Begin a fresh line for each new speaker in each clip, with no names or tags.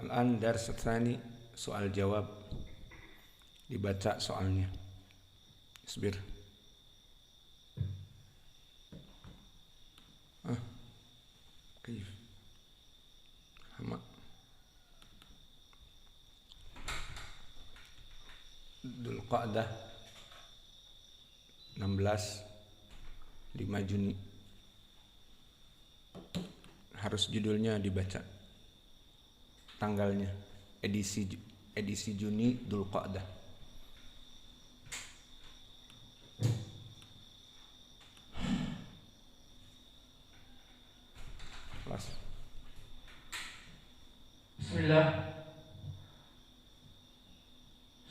Al-an dars tsani soal jawab. Dibaca soalnya. Isbir. Kayif. Hama. Dzulqa'dah 16 5 Juni. Harus judulnya dibaca. Tanggalnya edisi Juni Dzulqa'dah. Kelas.
Bismillah.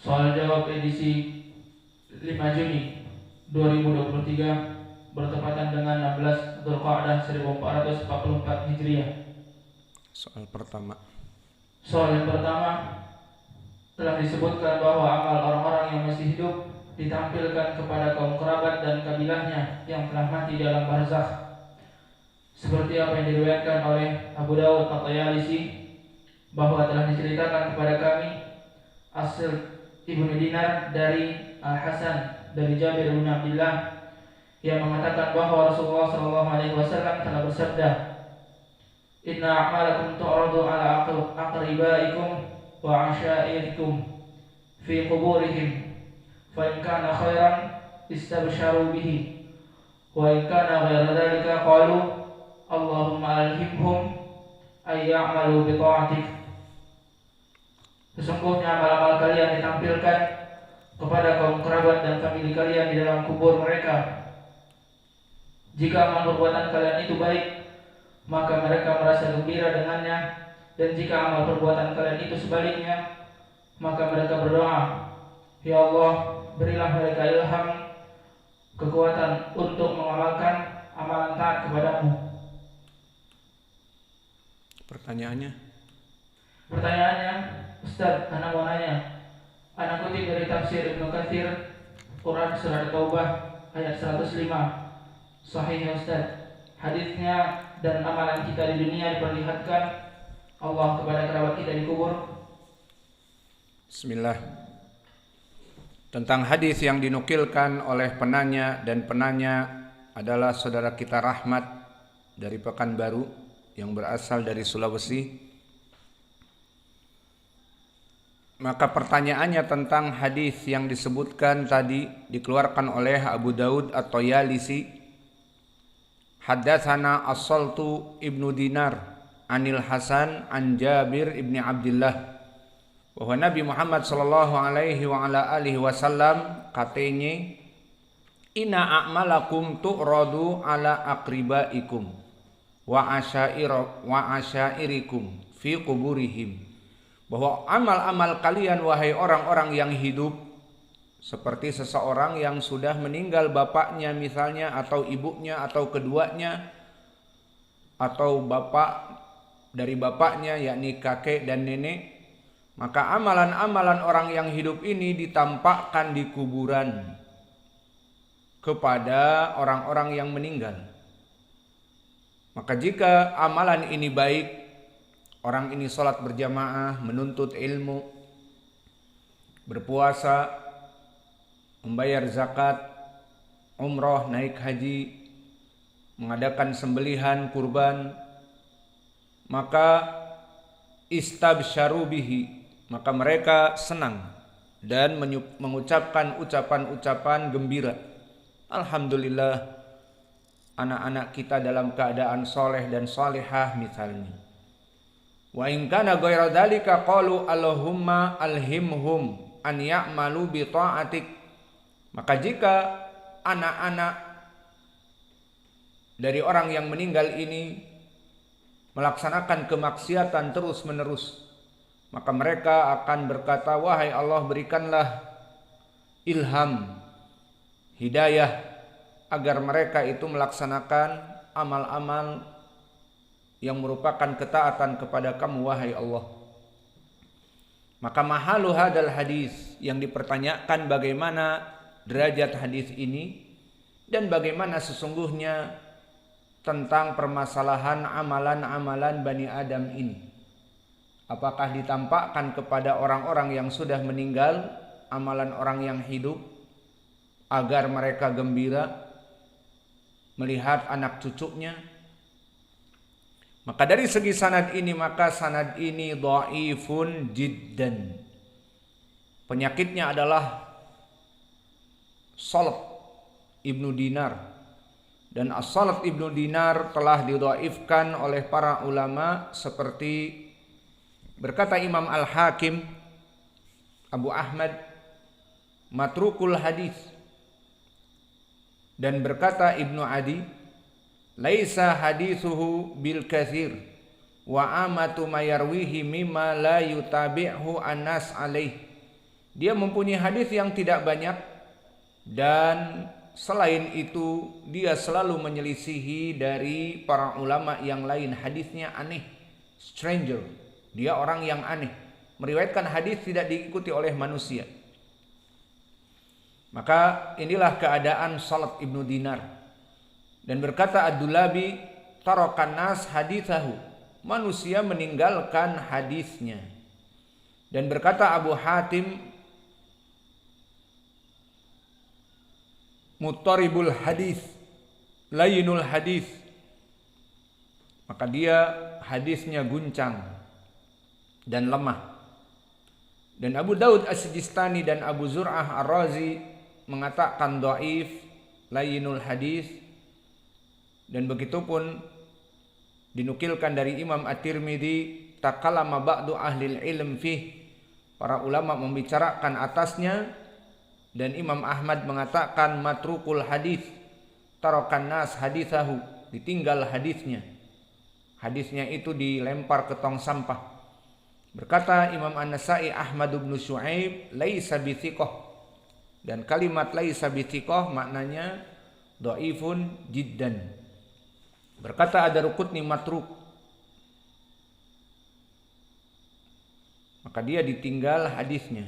Soal jawab edisi 5 Juni 2023 bertepatan dengan 16 Dzulqa'dah 1444 Hijriah.
Soal pertama.
Soal yang pertama, telah disebutkan bahwa amal orang-orang yang masih hidup ditampilkan kepada kaum kerabat dan kabilahnya yang telah mati dalam barzakh, seperti apa yang diriwayatkan oleh Abu Dawud At-Tayalisi, bahwa telah diceritakan kepada kami Asl Ibnu Dinar dari Al-Hasan dari Jabir bin Abdullah yang mengatakan bahwa Rasulullah SAW telah bersabda, "Inna a'malakum tu'radu ala aqribaikum wa 'ashairikum fi quburihim, fa in kana khairan istabsharu bihi, wa in kana ghaira dhalika qalu Allahumma alhimhum ay ya'malu bi ta'atik." Sesungguhnya amal-amal kalian ditampilkan kepada kaum kerabat dan famili kalian di dalam kubur mereka. Jika amal perbuatan kalian itu baik, maka mereka merasa gembira dengannya, dan jika amal perbuatan kalian itu sebaliknya, maka mereka berdoa, "Ya Allah, berilah mereka ilham, kekuatan untuk mengamalkan amalan taat kepadamu." Pertanyaannya, Ustaz, anak mau nanya. Anak kutip dari tafsir Ibnu Katsir, Quran Surah Taubah ayat 105. Sahih ya Ustaz. Hadisnya dan amalan kita di dunia diperlihatkan Allah kepada kerabat kita di kubur.
Bismillah. Tentang hadis yang dinukilkan oleh penanya, dan penanya adalah saudara kita Rahmat dari Pekanbaru yang berasal dari Sulawesi. Maka pertanyaannya tentang hadis yang disebutkan tadi dikeluarkan oleh Abu Daud At-Tayalisi. Haddatsana As-Saltu Ibnu Dinar Anil Hasan an Jabir ibni Abdullah, bahwa Nabi Muhammad sallallahu alaihi wa ala alihi wasallam katanya, "Inna a'malakum tu'radu ala aqribaikum wa asyairikum fi quburihim." Bahwa amal-amal kalian wahai orang-orang yang hidup, seperti seseorang yang sudah meninggal bapaknya misalnya, atau ibunya, atau keduanya, atau bapak dari bapaknya yakni kakek dan nenek, maka amalan-amalan orang yang hidup ini ditampakkan di kuburan kepada orang-orang yang meninggal. Maka jika amalan ini baik, orang ini sholat berjamaah, menuntut ilmu, berpuasa, membayar zakat, umroh, naik haji, mengadakan sembelihan, kurban, maka istabsyaru bihi, maka mereka senang dan mengucapkan ucapan-ucapan gembira. Alhamdulillah, anak-anak kita dalam keadaan soleh dan solehah misalnya. Wa in kana ghayra dzalika qalu Allahumma alhimhum an ya'malu bi ta'atik. Maka jika anak-anak dari orang yang meninggal ini melaksanakan kemaksiatan terus-menerus, maka mereka akan berkata, "Wahai Allah, berikanlah ilham, hidayah, agar mereka itu melaksanakan amal-amal yang merupakan ketaatan kepada kamu, wahai Allah." Maka mahalu hadal hadis, yang dipertanyakan bagaimana derajat hadis ini dan bagaimana sesungguhnya tentang permasalahan amalan-amalan Bani Adam ini. Apakah ditampakkan kepada orang-orang yang sudah meninggal amalan orang yang hidup agar mereka gembira melihat anak cucunya? Maka dari segi sanad ini, maka sanad ini dhaifun jiddan. Penyakitnya adalah Salat Ibnu Dinar, dan As-Salat Ibnu Dinar telah didhaifkan oleh para ulama seperti berkata Imam Al-Hakim Abu Ahmad matrukul hadis, dan berkata Ibnu Adi laisa hadithuhu bil katsir wa amatu mayarwihi mimma la yutabi'hu anas alaih. Dia mempunyai hadis yang tidak banyak, dan selain itu dia selalu menyelisihi dari para ulama yang lain. Hadisnya aneh, stranger. Dia orang yang aneh, meriwayatkan hadis tidak diikuti oleh manusia. Maka inilah keadaan Salat Ibnu Dinar. Dan berkata Ad-Dulabi, tarakan nas hadithahu, manusia meninggalkan hadisnya. Dan berkata Abu Hatim, mutaribul hadis, layinul hadis, maka dia hadisnya guncang dan lemah. Dan Abu Daud As-Sijistani dan Abu Zur'ah Ar-Razi mengatakan dhaif, layinul hadis. Dan begitupun dinukilkan dari Imam At-Tirmidzi, takallama ba'du ahlil ilm fih, para ulama membicarakan atasnya. Dan Imam Ahmad mengatakan matrukul hadis, tarakan nas hadithahu, ditinggal hadisnya. Hadisnya itu dilempar ke tong sampah. Berkata Imam An-Nasa'i Ahmad bin Syuaib laisa bithiqah, dan kalimat laisa bithiqah maknanya dhaifun jiddan. Berkata Ad-Darqutni matruk, maka dia ditinggal hadisnya.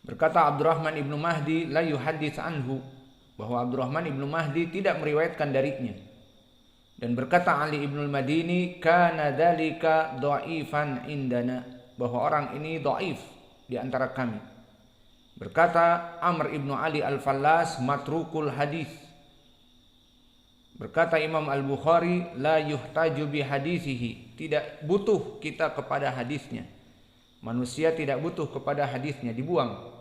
Berkata Abdurrahman ibnu Mahdi la yuhaddits anhu, bahwa Abdurrahman ibnu Mahdi tidak meriwayatkan darinya. Dan berkata Ali ibnu Madini kana dzalika dhaifan indana, bahwa orang ini dhaif di antara kami. Berkata Amr ibnu Ali Al-Fallas matrukul hadis. Berkata Imam Al-Bukhari la yuhtaju bi hadisihi, tidak butuh kita kepada hadisnya. Manusia tidak butuh kepada hadisnya, dibuang.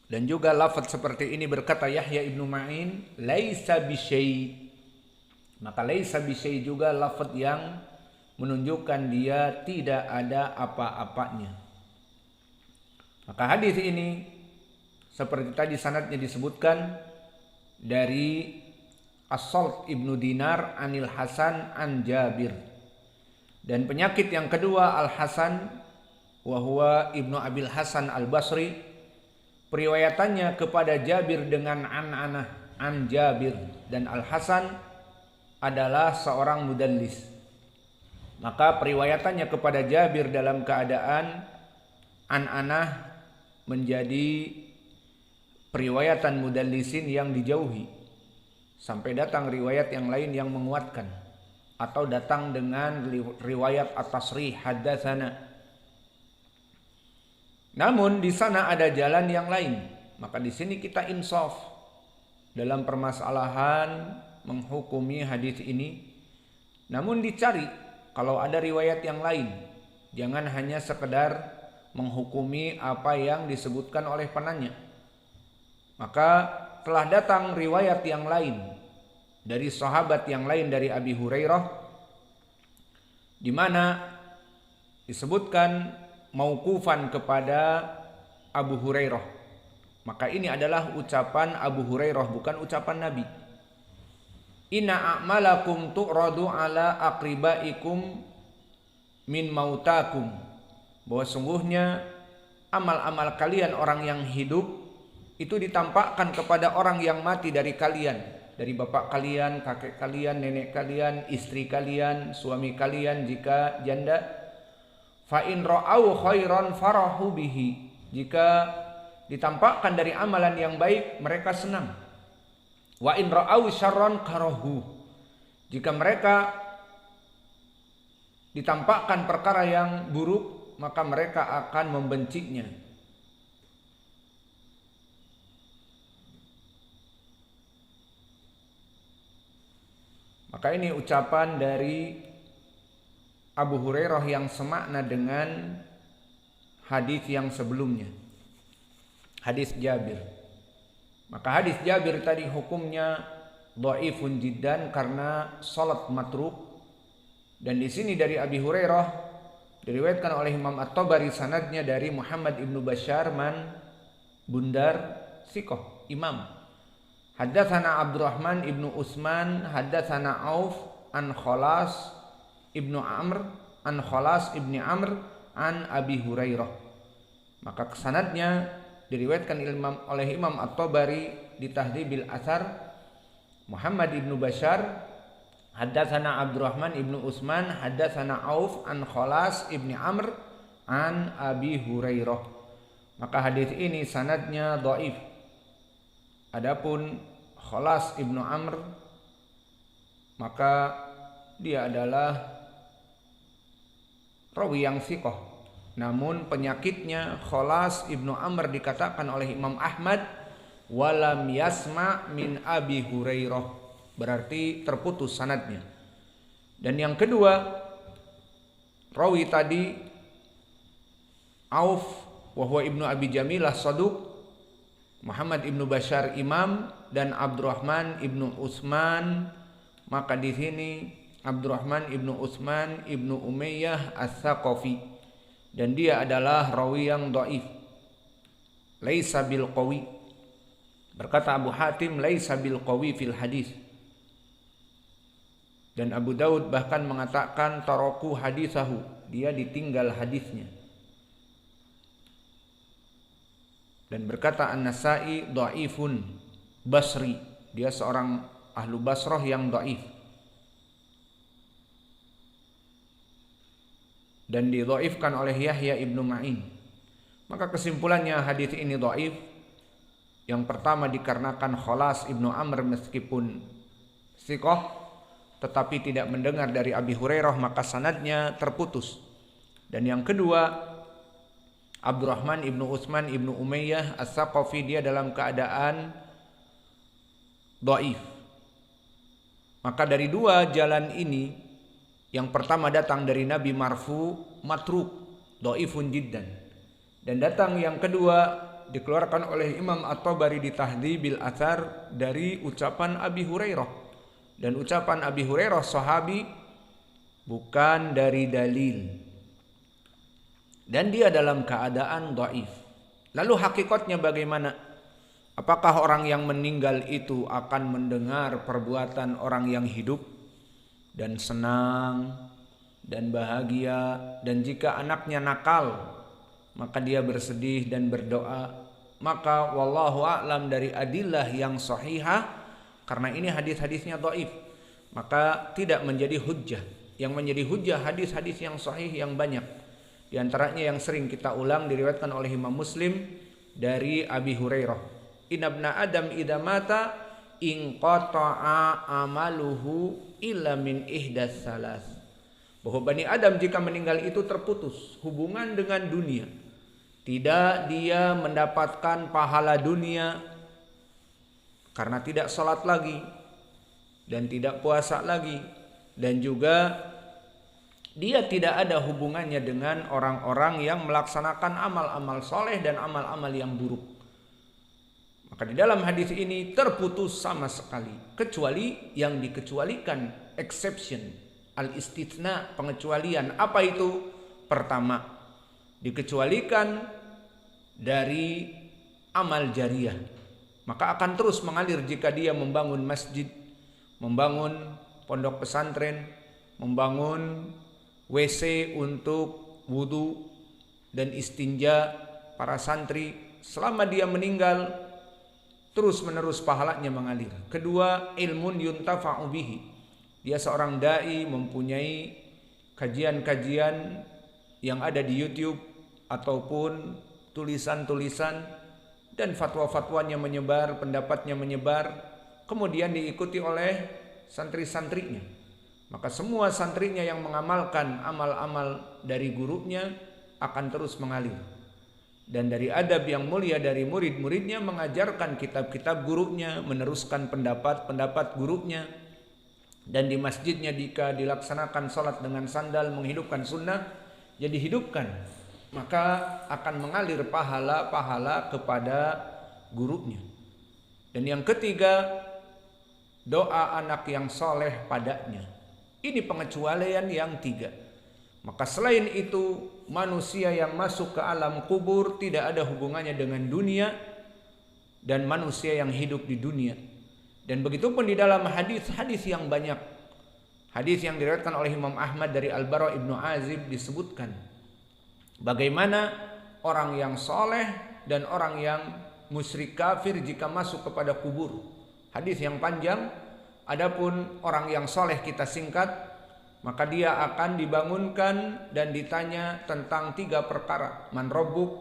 Dan juga lafaz seperti ini berkata Yahya ibnu Ma'in laisa bisyai. Maka laisa bisyai juga lafaz yang menunjukkan dia tidak ada apa-apanya. Maka hadis ini seperti tadi sanadnya disebutkan dari As-Salt Ibnu Dinar anil Hasan an Jabir. Dan penyakit yang kedua Al-Hasan wa huwa Ibnu Abil Hasan Al-Basri, periwayatannya kepada Jabir dengan an-anah an Jabir, dan Al-Hasan adalah seorang mudallis. Maka periwayatannya kepada Jabir dalam keadaan an-anah menjadi periwayatan mudallisin yang dijauhi, sampai datang riwayat yang lain yang menguatkan, atau datang dengan riwayat at-tasrih haddatsana. Namun di sana ada jalan yang lain. Maka di sini kita insaf dalam permasalahan menghukumi hadis ini. Namun dicari kalau ada riwayat yang lain. Jangan hanya sekedar menghukumi apa yang disebutkan oleh penanya. Maka telah datang riwayat yang lain dari sahabat yang lain dari Abi Hurairah, di mana disebutkan mauqufan kepada Abu Hurairah. Maka ini adalah ucapan Abu Hurairah, bukan ucapan Nabi. Inna a'malakum tu'radu ala aqribaikum min mautakum, bahwa sungguhnya amal-amal kalian orang yang hidup itu ditampakkan kepada orang yang mati dari kalian, dari bapak kalian, kakek kalian, nenek kalian, istri kalian, suami kalian jika janda. Fa in ra'au khairan farahu bihi, jika ditampakkan dari amalan yang baik, mereka senang. Wa in ra'au syarran karahu. Jika mereka ditampakkan perkara yang buruk, maka mereka akan membencinya. Maka ini ucapan dari Abu Hurairah yang semakna dengan hadis yang sebelumnya, hadis Jabir. Maka hadis Jabir tadi hukumnya dhaifun jiddan karena salat matruk. Dan di sini dari Abi Hurairah diriwayatkan oleh Imam At-Tabari sanadnya dari Muhammad ibnu Bashar man Bundar Sikoh Imam. Haddatsana Abdurrahman ibnu Utsman, haddatsana Auf an Khalas ibnu Amr, an Khalas ibni Amr an Abi Hurairah. Maka sanadnya diriwayatkan oleh Imam At-Tabari di Tahdhibil Atsar, Muhammad ibnu Bashar, haddatsana Abdurrahman ibnu Utsman, haddatsana Auf an Khalas ibni Amr an Abi Hurairah. Maka hadis ini sanadnya dhaif. Adapun Khalas ibnu Amr, maka dia adalah rawi yang thiqah. Namun penyakitnya Khalas ibnu Amr dikatakan oleh Imam Ahmad walam yasma min Abi Hurairah, berarti terputus sanadnya. Dan yang kedua, rawi tadi Auf wa huwa ibnu Abi Jamilah saduq, Muhammad ibnu Bashar imam, dan Abdurrahman ibnu Utsman. Maka di sini Abdurrahman ibnu Utsman ibnu Umayyah As-Saqafi, dan dia adalah rawi yang dhaif, laisa bil qawi. Berkata Abu Hatim laisa bil qawi fil hadis. Dan Abu Daud bahkan mengatakan taraku hadisahu, dia ditinggal hadisnya. Dan berkata An-Nasa'i dhaifun Basri, dia seorang ahlu Basrah yang dhaif. Dan didhaifkan oleh Yahya ibnu Ma'in. Maka kesimpulannya hadis ini dhaif. Yang pertama dikarenakan Khalas ibnu Amr meskipun thiqah tetapi tidak mendengar dari Abi Hurairah, maka sanadnya terputus. Dan yang kedua, Abdurrahman ibnu Utsman ibnu Umayyah As-Saqafi, dia dalam keadaan dhaif. Maka dari dua jalan ini, yang pertama datang dari Nabi marfu matruk dhaifun jiddan, dan datang yang kedua dikeluarkan oleh Imam At-Tabari di Tahdhibil Atsar dari ucapan Abi Hurairah. Dan ucapan Abi Hurairah sahabi, bukan dari dalil, dan dia dalam keadaan dhaif. Lalu hakikatnya bagaimana? Apakah orang yang meninggal itu akan mendengar perbuatan orang yang hidup dan senang dan bahagia, dan jika anaknya nakal maka dia bersedih dan berdoa? Maka wallahu a'lam dari adillah yang sahihah, karena ini hadis-hadisnya dhaif, maka tidak menjadi hujjah. Yang menjadi hujjah hadis-hadis yang sahih yang banyak. Di antaranya yang sering kita ulang diriwayatkan oleh Imam Muslim dari Abi Hurairah, inna ibna adam idza mata inqata'a amaluhu illa min ihdas salas, bahwa Bani Adam jika meninggal itu terputus hubungan dengan dunia. Tidak dia mendapatkan pahala dunia karena tidak salat lagi dan tidak puasa lagi, dan juga dia tidak ada hubungannya dengan orang-orang yang melaksanakan amal-amal soleh dan amal-amal yang buruk. Maka di dalam hadis ini terputus sama sekali, kecuali yang dikecualikan, exception, al-istitsna, pengecualian. Apa itu? Pertama, dikecualikan dari amal jariyah, maka akan terus mengalir jika dia membangun masjid, membangun pondok pesantren, membangun WC untuk wudu dan istinja para santri. Selama dia meninggal, terus menerus pahalanya mengalir. Kedua, ilmun yuntafa'u bihi, dia seorang dai, mempunyai kajian-kajian yang ada di YouTube ataupun tulisan-tulisan dan fatwa-fatwanya menyebar, pendapatnya menyebar, kemudian diikuti oleh santri-santrinya. Maka semua santrinya yang mengamalkan amal-amal dari gurunya akan terus mengalir. Dan dari adab yang mulia dari murid-muridnya mengajarkan kitab-kitab gurunya, meneruskan pendapat-pendapat gurunya. Dan di masjidnya jika dilaksanakan sholat dengan sandal, menghidupkan sunnah, ya dihidupkan. Maka akan mengalir pahala-pahala kepada gurunya. Dan yang ketiga, doa anak yang soleh padanya. Ini pengecualian yang tiga. Maka selain itu, manusia yang masuk ke alam kubur tidak ada hubungannya dengan dunia dan manusia yang hidup di dunia. Dan begitu pun di dalam hadis-hadis yang banyak. Hadis yang diriwayatkan oleh Imam Ahmad dari Al-Bara Ibnu Azib disebutkan bagaimana orang yang soleh dan orang yang musyrik kafir jika masuk kepada kubur. Hadis yang panjang. Adapun orang yang soleh kita singkat, maka dia akan dibangunkan dan ditanya tentang tiga perkara. Man rabbuk,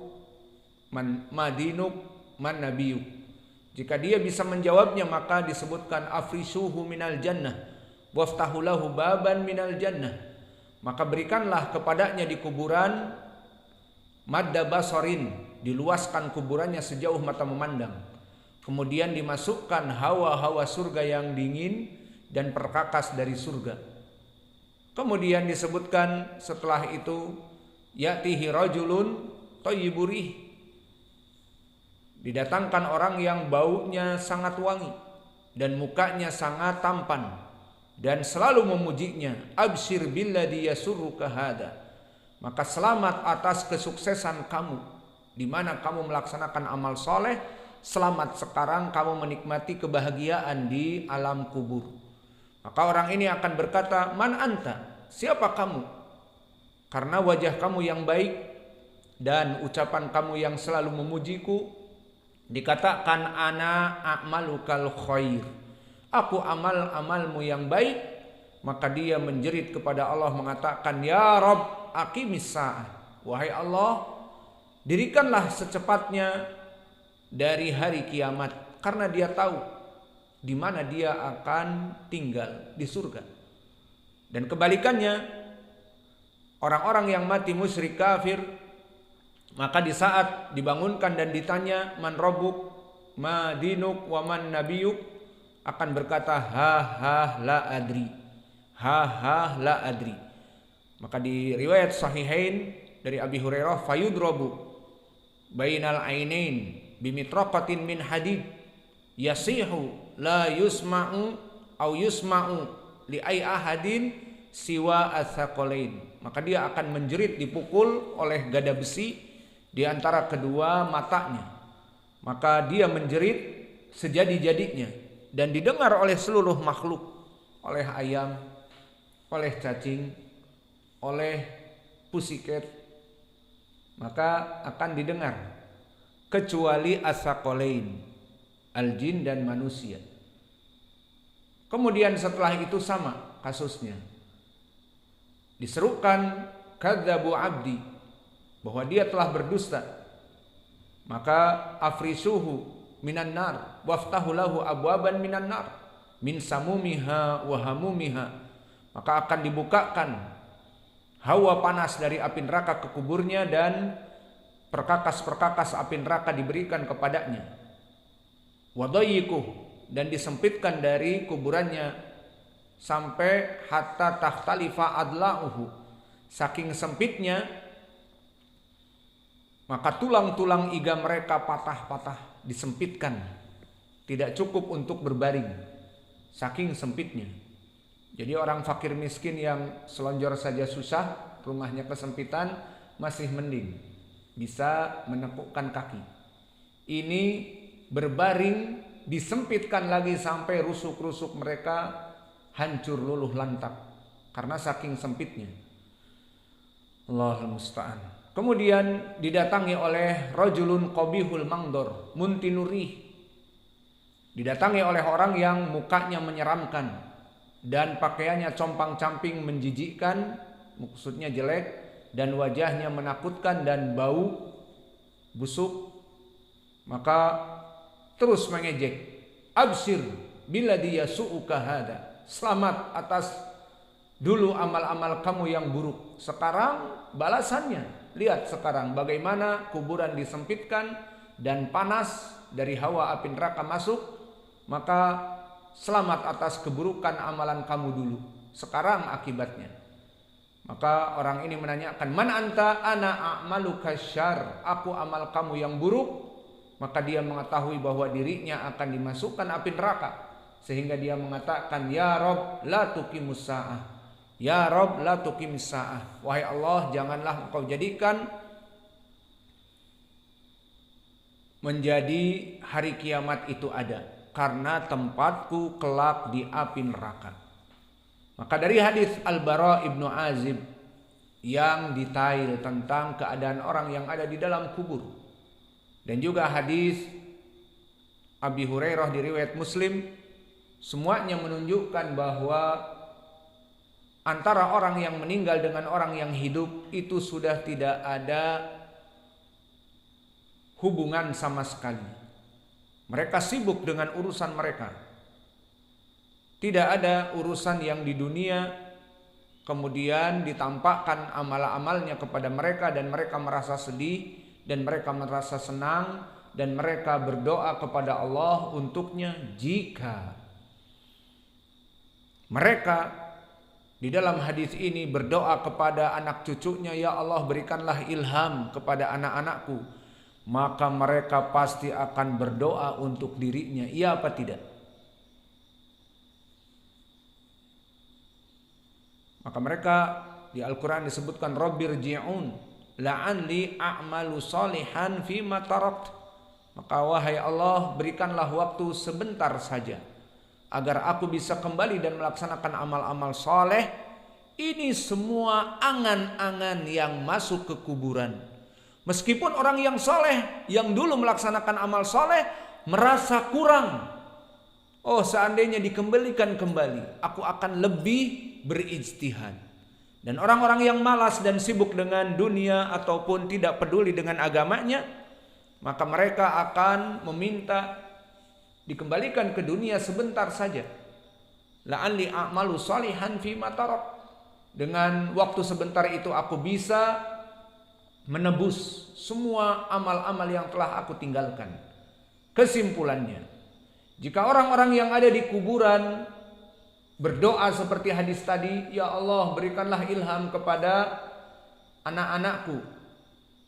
man madinuk, man nabiyuk. Jika dia bisa menjawabnya, maka disebutkan afrisuhu minal jannah waftahu lahu baban minal jannah. Maka berikanlah kepadanya di kuburan madda basarin, diluaskan kuburannya sejauh mata memandang. Kemudian dimasukkan hawa-hawa surga yang dingin dan perkakas dari surga. Kemudian disebutkan setelah itu ya'tihi rajulun thayyibur rih. Didatangkan orang yang baunya sangat wangi dan mukanya sangat tampan dan selalu memujinya. Absyir billadhi yasurruka hada. Maka selamat atas kesuksesan kamu di mana kamu melaksanakan amal soleh. Selamat sekarang kamu menikmati kebahagiaan di alam kubur. Maka orang ini akan berkata, man anta? Siapa kamu? Karena wajah kamu yang baik dan ucapan kamu yang selalu memujiku, dikatakan ana a'malukal khair. Aku amal-amalmu yang baik. Maka dia menjerit kepada Allah mengatakan, ya Rabb aqimis sa'ah. Wahai Allah, dirikanlah secepatnya dari hari kiamat, karena dia tahu di mana dia akan tinggal di surga. Dan kebalikannya, orang-orang yang mati musyrik kafir, maka di saat dibangunkan dan ditanya man rabbuk, ma dinuk, wa man nabiyuk, akan berkata ha ha la adri, ha ha la adri. Maka di riwayat sahihain dari Abi Hurairah, fayudrabu bainal ainain bimitraqatin min hadid yasihu la yusma'u au yusma'u li ay ahadin siwa atsaqalain. Maka dia akan menjerit dipukul oleh gada besi di antara kedua matanya. Maka dia menjerit sejadi-jadinya dan didengar oleh seluruh makhluk, oleh ayam, oleh cacing, oleh pusiket. Maka akan didengar kecuali as-saqalain, al-jin dan manusia. Kemudian setelah itu sama kasusnya. Diserukan kadzabu abdi, bahwa dia telah berdusta. Maka afrisuhu minan nar waftahu lahu abwaban minan nar min samumiha wa hamumiha. Maka akan dibukakan hawa panas dari api neraka ke kuburnya dan perkakas-perkakas api neraka diberikan kepadanya. Wadayikuh, dan disempitkan dari kuburannya sampai hatta takhtalifa adla'uhu. Saking sempitnya, maka tulang-tulang iga mereka patah-patah, disempitkan. Tidak cukup untuk berbaring, saking sempitnya. Jadi orang fakir miskin yang selonjor saja susah, rumahnya kesempitan, masih mending bisa menekukkan kaki. Ini berbaring disempitkan lagi sampai rusuk-rusuk mereka hancur luluh lantak karena saking sempitnya. Allahul musta'an. Kemudian didatangi oleh rajulun qabihul mangdor muntinurih. Didatangi oleh orang yang mukanya menyeramkan dan pakaiannya compang-camping menjijikkan, maksudnya jelek, dan wajahnya menakutkan dan bau busuk. maka terus mengejek, absir billadzi yasu'uka hada, selamat atas dulu amal-amal kamu yang buruk. Sekarang balasannya, lihat sekarang bagaimana kuburan disempitkan dan panas dari hawa api neraka masuk, maka selamat atas keburukan amalan kamu dulu, sekarang akibatnya. Maka orang ini menanyakan, man anta? Ana a'maluka syarr, aku amal kamu yang buruk. Maka dia mengetahui bahwa dirinya akan dimasukkan api neraka, sehingga dia mengatakan, ya Rob la tuqimus sa'ah, ya Rob la tuqimus sa'ah, wahai Allah, janganlah engkau jadikan menjadi hari kiamat itu ada, karena tempatku kelak di api neraka. Maka dari hadis Al-Bara ibnu Azib yang detail tentang keadaan orang yang ada di dalam kubur, dan juga hadis Abi Hurairah di riwayat Muslim, semuanya menunjukkan bahwa antara orang yang meninggal dengan orang yang hidup itu sudah tidak ada hubungan sama sekali. Mereka sibuk dengan urusan mereka. Tidak ada urusan yang di dunia kemudian ditampakkan amal-amalnya kepada mereka, dan mereka merasa sedih, dan mereka merasa senang, dan mereka berdoa kepada Allah untuknya. Jika mereka di dalam hadis ini berdoa kepada anak cucunya, ya Allah berikanlah ilham kepada anak-anakku, maka mereka pasti akan berdoa untuk dirinya, iya apa tidak? Maka mereka di Al-Quran disebutkan, Rabbirji'un la'anli a'malu salihan fima tarakt. Maka wahai Allah, berikanlah waktu sebentar saja agar aku bisa kembali dan melaksanakan amal-amal soleh. Ini semua angan-angan yang masuk ke kuburan. Meskipun orang yang soleh, yang dulu melaksanakan amal soleh, merasa kurang. Oh, seandainya dikembalikan kembali, aku akan lebih berijtihad. Dan orang-orang yang malas dan sibuk dengan dunia ataupun tidak peduli dengan agamanya, maka mereka akan meminta dikembalikan ke dunia sebentar saja. La'alli a'malu salihan fima tarak. Dengan waktu sebentar itu aku bisa menebus semua amal-amal yang telah aku tinggalkan. Kesimpulannya, jika orang-orang yang ada di kuburan berdoa seperti hadis tadi, ya Allah berikanlah ilham kepada anak-anakku,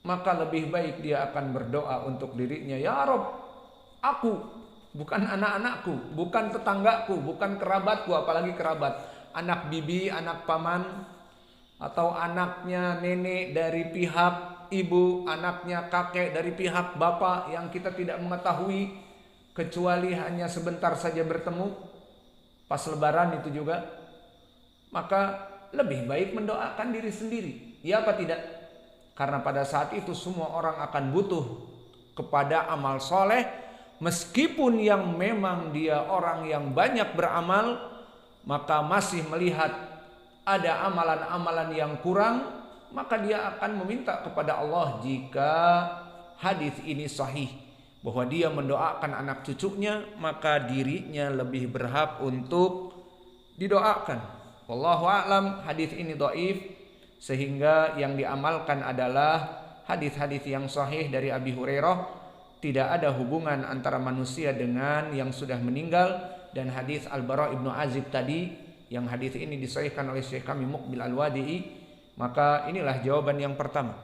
maka lebih baik dia akan berdoa untuk dirinya, ya Rob, aku, bukan anak-anakku, bukan tetanggaku, bukan kerabatku, apalagi kerabat, anak bibi, anak paman, atau anaknya nenek dari pihak ibu, anaknya kakek dari pihak bapak yang kita tidak mengetahui kecuali hanya sebentar saja bertemu pas lebaran itu juga. Maka lebih baik mendoakan diri sendiri, ya apa tidak? Karena pada saat itu semua orang akan butuh kepada amal soleh. Meskipun yang memang dia orang yang banyak beramal, maka masih melihat ada amalan-amalan yang kurang, maka dia akan meminta kepada Allah jika hadis ini sahih, bahwa dia mendoakan anak cucunya, maka dirinya lebih berhak untuk didoakan. Wallahu a'lam, hadis ini dhaif, sehingga yang diamalkan adalah hadis-hadis yang sahih dari Abi Hurairah. Tidak ada hubungan antara manusia dengan yang sudah meninggal. Dan hadis Al-Bara ibnu Azib tadi, yang hadis ini disahihkan oleh Syekh kami Muqbil Al-Wadi'i, maka inilah jawaban yang pertama.